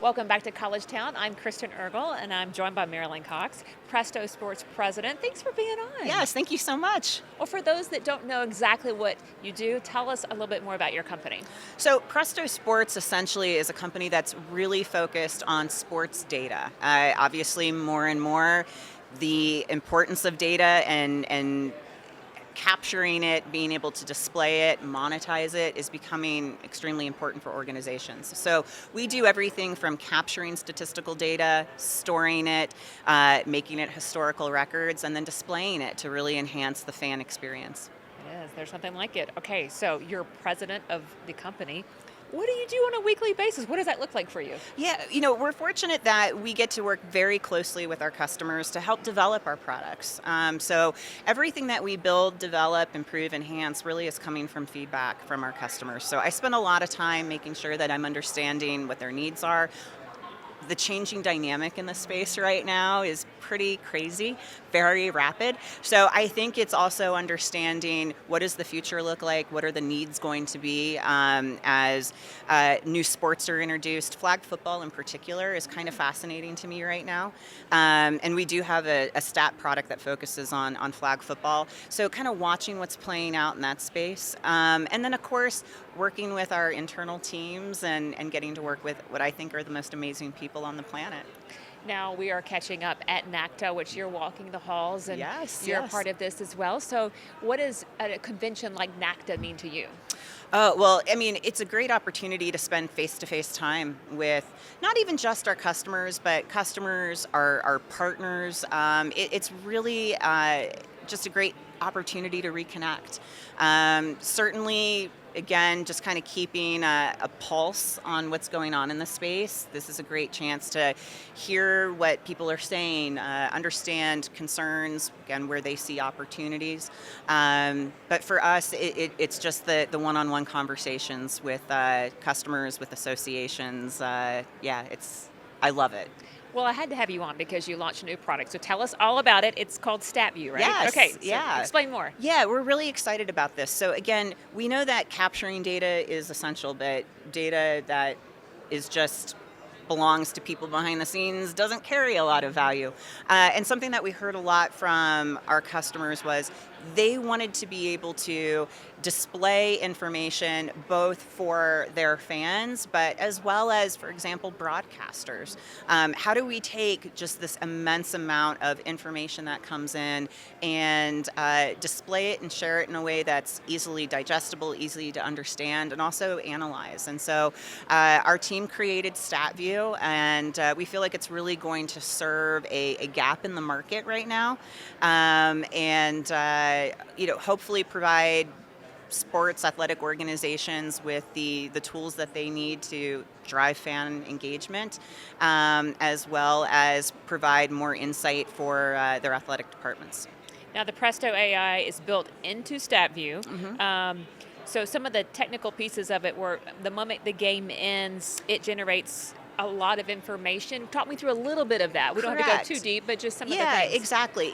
Welcome back to College Town. I'm Kristen Ergel, and I'm joined by Marilyn Cox, PrestoSports president. Thanks for being on. Yes, thank you so much. Well, for those that don't know exactly what you do, tell us a little bit more about your company. So PrestoSports essentially is a company that's really focused on sports data. Obviously, more and more, the importance of data and capturing it, being able to display it, monetize it is becoming extremely important for organizations. So we do everything from capturing statistical data, storing it, making it historical records, and then displaying it to really enhance the fan experience. Yes, there's something like it. Okay, so you're president of the company. What do you do on a weekly basis? What does that look like for you? Yeah, we're fortunate that we get to work very closely with our customers to help develop our products. So everything that we build, develop, improve, enhance really is coming from feedback from our customers. So I spend a lot of time making sure that I'm understanding what their needs are. The changing dynamic in the space right now is pretty crazy, very rapid. So I think it's also understanding what does the future look like, what are the needs going to be as new sports are introduced. Flag football in particular is kind of fascinating to me right now. And we do have a stat product that focuses on flag football. So kind of watching what's playing out in that space. And then of course, working with our internal teams and getting to work with what I think are the most amazing people on the planet. Now we are catching up at NACDA, which you're walking the halls, and you're a part of this as well. So what does a convention like NACDA mean to you? Well, I mean, it's a great opportunity to spend face-to-face time with not even just our customers, but customers, our partners. It's really just a great opportunity to reconnect. Certainly, again, just kind of keeping a pulse on what's going on in the space. This is a great chance to hear what people are saying, understand concerns, again, where they see opportunities. But for us, it's just the one-on-one conversations with customers, with associations. I love it. Well, I had to have you on because you launched a new product. So tell us all about it. It's called StatView, right? Yes. Okay. So explain more. Yeah, we're really excited about this. So again, we know that capturing data is essential, but data that is just belongs to people behind the scenes doesn't carry a lot of value. And something that we heard a lot from our customers was they wanted to be able to display information both for their fans, but as well as, for example, broadcasters. How do we take just this immense amount of information that comes in and display it and share it in a way that's easily digestible, easy to understand, and also analyze? And so our team created StatView, and we feel like it's really going to serve a gap in the market right now, and hopefully provide sports athletic organizations with the tools that they need to drive fan engagement, as well as provide more insight for their athletic departments. Now the Presto AI is built into StatView. Mm-hmm. So some of the technical pieces of it were the moment the game ends, it generates a lot of information. Talk me through a little bit of that. We don't have to go too deep, but just some of the things. Yeah, exactly.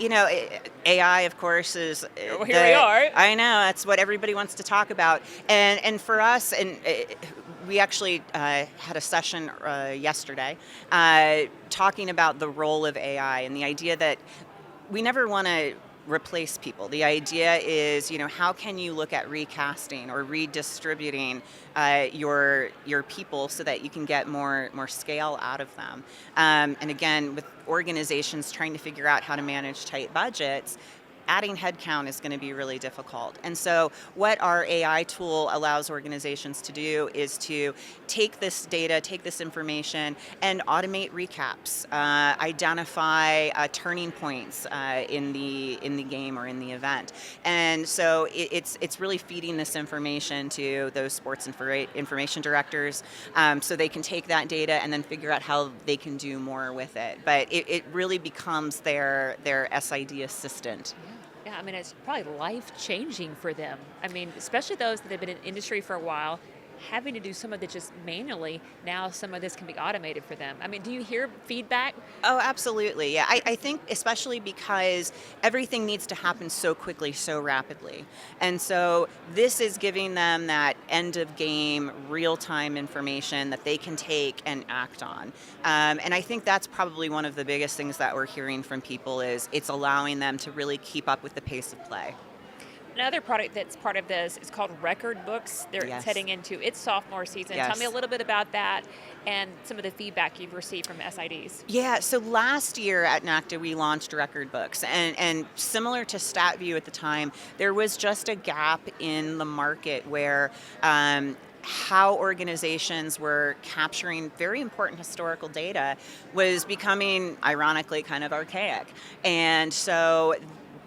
AI, of course, is... Here we are. I know, that's what everybody wants to talk about. And for us, we actually had a session yesterday talking about the role of AI and the idea that we never want to replace people. The idea is, how can you look at recasting or redistributing your people so that you can get more scale out of them? And again, with organizations trying to figure out how to manage tight budgets, adding headcount is going to be really difficult. And so what our AI tool allows organizations to do is to take this data, take this information, and automate recaps, identify turning points in the game or in the event. And so it's really feeding this information to those sports information directors so they can take that data and then figure out how they can do more with it. But it really becomes their SID assistant. Yeah, I mean, it's probably life-changing for them. I mean, especially those that have been in industry for a while. having to do some of it just manually, now some of this can be automated for them. I mean, do you hear feedback? Oh, absolutely. Yeah, I think especially because everything needs to happen so quickly, so rapidly. And so this is giving them that end of game, real time information that they can take and act on. And I think that's probably one of the biggest things that we're hearing from people is it's allowing them to really keep up with the pace of play. Another product that's part of this is called Record Books. It's Yes. heading into its sophomore season. Yes. Tell me a little bit about that and some of the feedback you've received from SIDs. Yeah, so last year at NACDA we launched Record Books, and similar to StatView at the time, there was just a gap in the market where how organizations were capturing very important historical data was becoming, ironically, kind of archaic. And so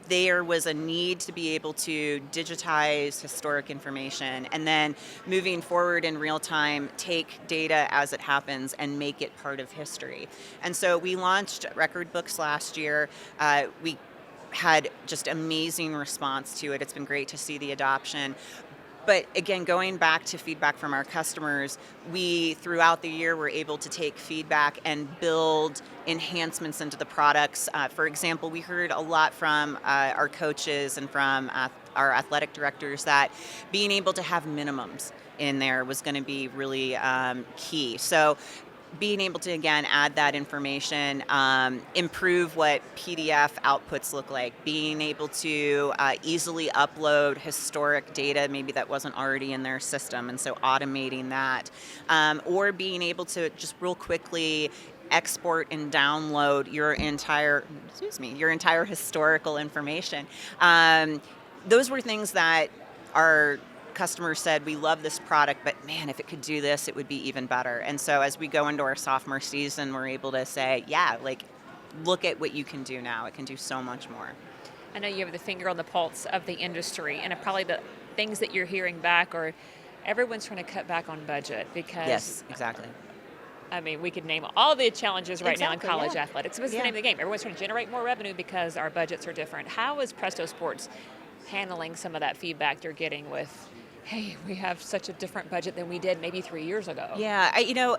there was a need to be able to digitize historic information and then moving forward in real time, take data as it happens and make it part of history. And so we launched Record Books last year. We had just amazing response to it. It's been great to see the adoption. But again, going back to feedback from our customers, we, throughout the year, were able to take feedback and build enhancements into the products. For example, we heard a lot from our coaches and from our athletic directors that being able to have minimums in there was going to be really key. So being able to, again, add that information, improve what PDF outputs look like, being able to easily upload historic data maybe that wasn't already in their system, and so automating that, or being able to just real quickly export and download your entire historical information. Those were things that our customers said, we love this product, but man, if it could do this, it would be even better. And so as we go into our sophomore season, we're able to say, yeah, like, look at what you can do now. It can do so much more. I know you have the finger on the pulse of the industry, and probably the things that you're hearing back are everyone's trying to cut back on budget because... Yes, exactly. I mean, we could name all the challenges right now in college yeah. athletics. What's the name of the game? Everyone's trying to generate more revenue because our budgets are different. How is PrestoSports handling some of that feedback you're getting with, hey, we have such a different budget than we did maybe 3 years ago? Yeah,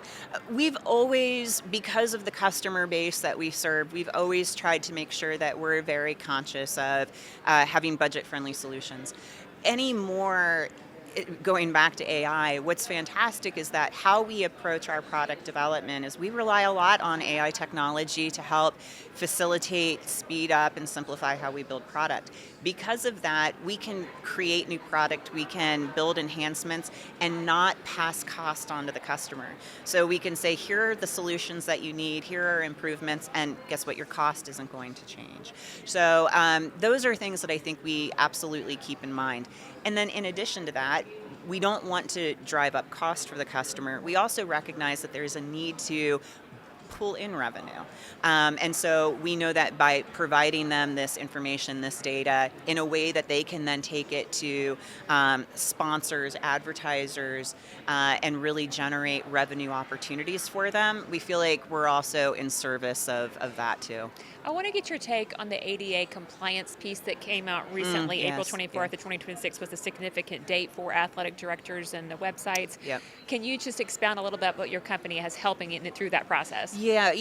we've always, because of the customer base that we serve, we've always tried to make sure that we're very conscious of having budget-friendly solutions. Anymore, going back to AI, what's fantastic is that how we approach our product development is we rely a lot on AI technology to help facilitate, speed up, and simplify how we build product. Because of that, we can create new product, we can build enhancements, and not pass cost on to the customer. So we can say, here are the solutions that you need, here are improvements, and guess what, your cost isn't going to change. So those are things that I think we absolutely keep in mind. And then in addition to that, we don't want to drive up cost for the customer. We also recognize that there's a need to pull in revenue. And so we know that by providing them this information, this data, in a way that they can then take it to sponsors, advertisers, and really generate revenue opportunities for them, we feel like we're also in service of that too. I want to get your take on the ADA compliance piece that came out recently. April 24th of 2026 was a significant date for athletic directors and the websites. Yep. Can you just expound a little bit what your company has helping it through that process? Yeah,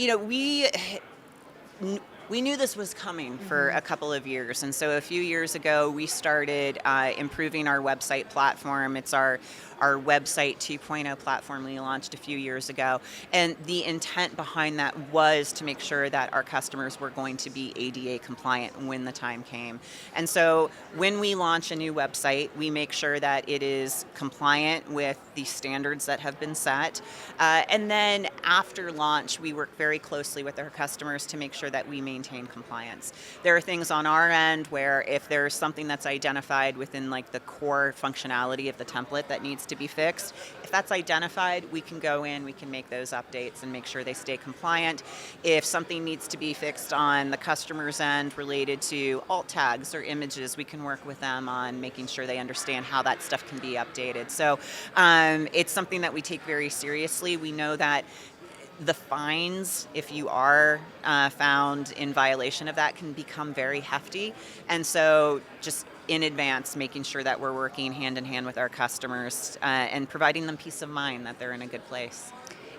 we knew this was coming for a couple of years, and so a few years ago we started improving our website platform. It's our website 2.0 platform we launched a few years ago, and the intent behind that was to make sure that our customers were going to be ADA compliant when the time came. And so when we launch a new website, we make sure that it is compliant with the standards that have been set, and then after launch we work very closely with our customers to make sure that we maintain compliance. There are things on our end where if there's something that's identified within like the core functionality of the template that needs to be fixed, if that's identified, we can go in, we can make those updates and make sure they stay compliant. If something needs to be fixed on the customer's end related to alt tags or images, we can work with them on making sure they understand how that stuff can be updated. So it's something that we take very seriously. We know that the fines, if you are found in violation of that, can become very hefty. And so just in advance, making sure that we're working hand in hand with our customers and providing them peace of mind that they're in a good place.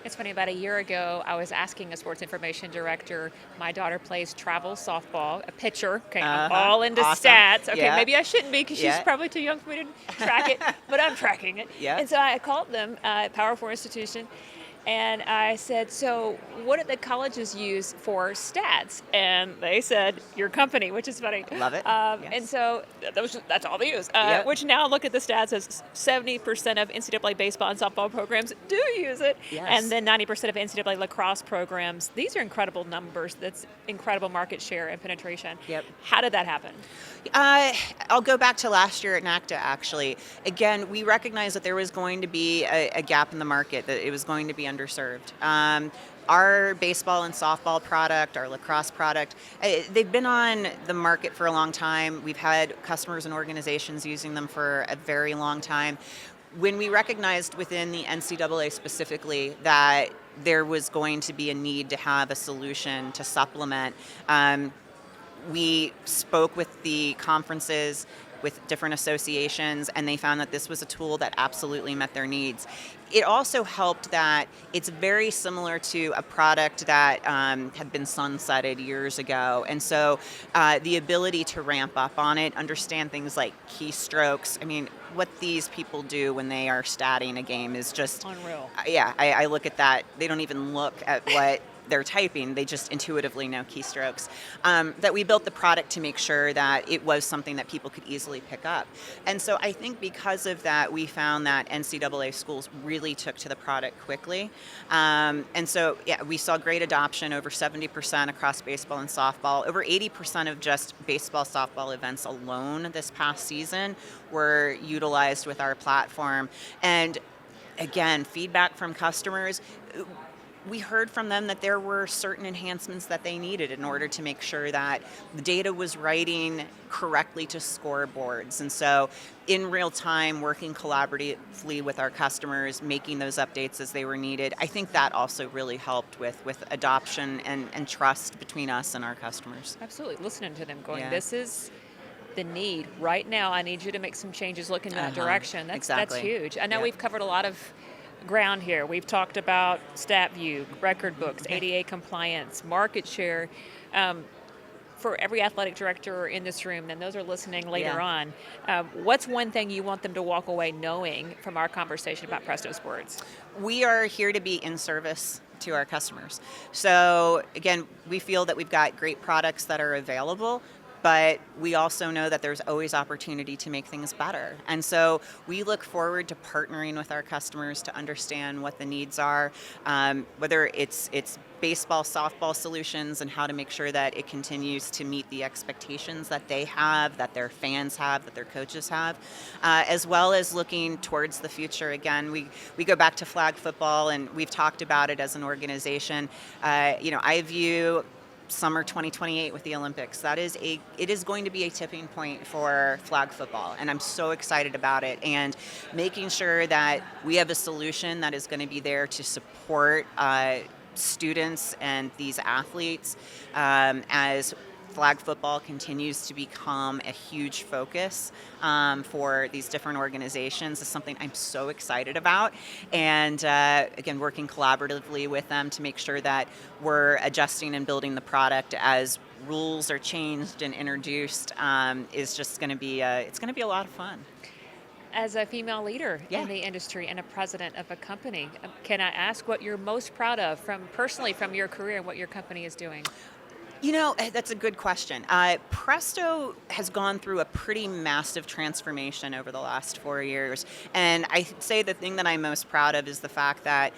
It's funny, about a year ago, I was asking a sports information director, my daughter plays travel softball, a pitcher, okay, I'm all into Awesome. stats. Okay, Yeah. maybe I shouldn't be because Yeah. she's probably too young for me to track it, but I'm tracking it. Yeah. And so I called them, Power 4 institution, and I said, so what do the colleges use for stats? And they said, your company, which is funny. Love it. Yes. And so that's all they use, Yep. which now look at the stats as 70% of NCAA baseball and softball programs do use it. Yes. And then 90% of NCAA lacrosse programs. These are incredible numbers. That's incredible market share and penetration. Yep. How did that happen? I'll go back to last year at NACDA, actually. Again, we recognized that there was going to be a gap in the market, that it was going to be underserved. Our baseball and softball product, our lacrosse product, they've been on the market for a long time. We've had customers and organizations using them for a very long time. When we recognized within the NCAA specifically that there was going to be a need to have a solution to supplement, we spoke with the conferences, with different associations, and they found that this was a tool that absolutely met their needs. It also helped that it's very similar to a product that had been sunsetted years ago. And so the ability to ramp up on it, understand things like keystrokes. I mean, what these people do when they are statting a game is just Unreal. I look at that. They don't even look at what they're typing, they just intuitively know keystrokes. That we built the product to make sure that it was something that people could easily pick up. And so I think because of that, we found that NCAA schools really took to the product quickly. And so, yeah, we saw great adoption, over 70% across baseball and softball. Over 80% of just baseball, softball events alone this past season were utilized with our platform. And again, feedback from customers, we heard from them that there were certain enhancements that they needed in order to make sure that the data was writing correctly to scoreboards. And so in real time, working collaboratively with our customers, making those updates as they were needed, I think that also really helped with adoption and trust between us and our customers. Absolutely. Listening to them going, Yeah. this is the need. Right now, I need you to make some changes, look in that direction. That's Exactly. huge. I know Yep. we've covered a lot of ground here. We've talked about StatView, record books, ADA compliance, market share. For every athletic director in this room, and those are listening later on, what's one thing you want them to walk away knowing from our conversation about PrestoSports? We are here to be in service to our customers. So again, we feel that we've got great products that are available, but we also know that there's always opportunity to make things better. And so we look forward to partnering with our customers to understand what the needs are, whether it's baseball, softball solutions, and how to make sure that it continues to meet the expectations that they have, that their fans have, that their coaches have, as well as looking towards the future. Again, we go back to flag football, and we've talked about it as an organization. I view summer 2028 with the Olympics. It is going to be a tipping point for flag football, and I'm so excited about it. And making sure that we have a solution that is going to be there to support students and these athletes as flag football continues to become a huge focus for these different organizations is something I'm so excited about. And again, working collaboratively with them to make sure that we're adjusting and building the product as rules are changed and introduced is just going to be it's going to be a lot of fun. As a female leader in the industry and a president of a company, can I ask what you're most proud of personally from your career and what your company is doing? That's a good question. Presto has gone through a pretty massive transformation over the last 4 years. And I say the thing that I'm most proud of is the fact that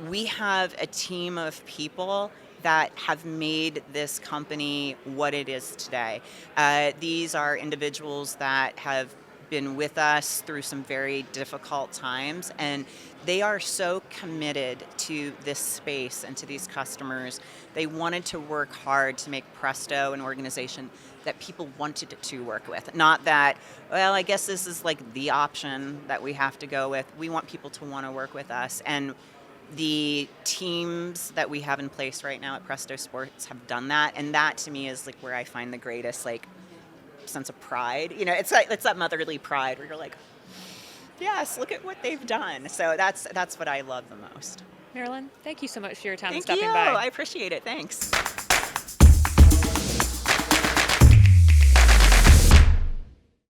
we have a team of people that have made this company what it is today. These are individuals that have been with us through some very difficult times, and they are so committed to this space and to these customers. They wanted to work hard to make Presto an organization that people wanted to work with. Not that, well, I guess this is like the option that we have to go with. We want people to want to work with us. And the teams that we have in place right now at PrestoSports have done that. And that to me is like where I find the greatest sense of pride. You know, it's that motherly pride where you're like, yes, look at what they've done. So that's what I love the most. Marilyn, thank you so much for your time and Thank stopping you. by. I appreciate it. Thanks.